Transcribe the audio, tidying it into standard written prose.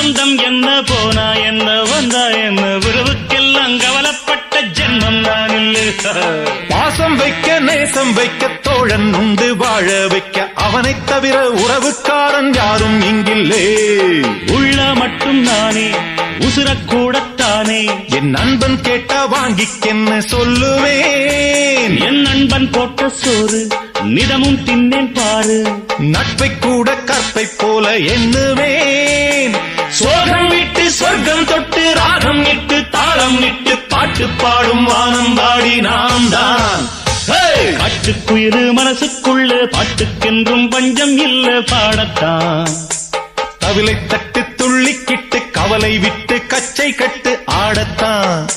சொந்தம் என்ன போனா என்ன வந்தா என்ன உறவுக்கெல்லாம் கவலைப்பட்ட ஜென்மம் நான் இல்லை. பாசம் வைக்க நேசம் வைக்க தோழன் உண்டு வாழ வைக்க அவனைத் தவிர உறவுக்காரன் யாரும் இங்கில்லே. உள்ள மட்டும் நானே உசுரக்கூடத்தானே என் நண்பன் கேட்டா வாங்கிக்கென்னு சொல்லுவேன். என் நண்பன் போட்ட சோறு நிதமும் தின்னேன் பாரு. நட்பை கூட கற்பை போல எண்ணுவேன். சோகம் விட்டு சொர்க்கம் தொட்டு ராகம் இட்டு தாளம் இட்டு பாட்டு பாடும் வானம் பாடி நாம் தான். காட்டுக்குயிரு மனசுக்குள்ள பாட்டுக்கென்றும் பஞ்சம் இல்ல பாடத்தான். தவிலை தட்டு துள்ளிக்கிட்டு கவலை விட்டு கச்சை கட்டு ஆடத்தான்.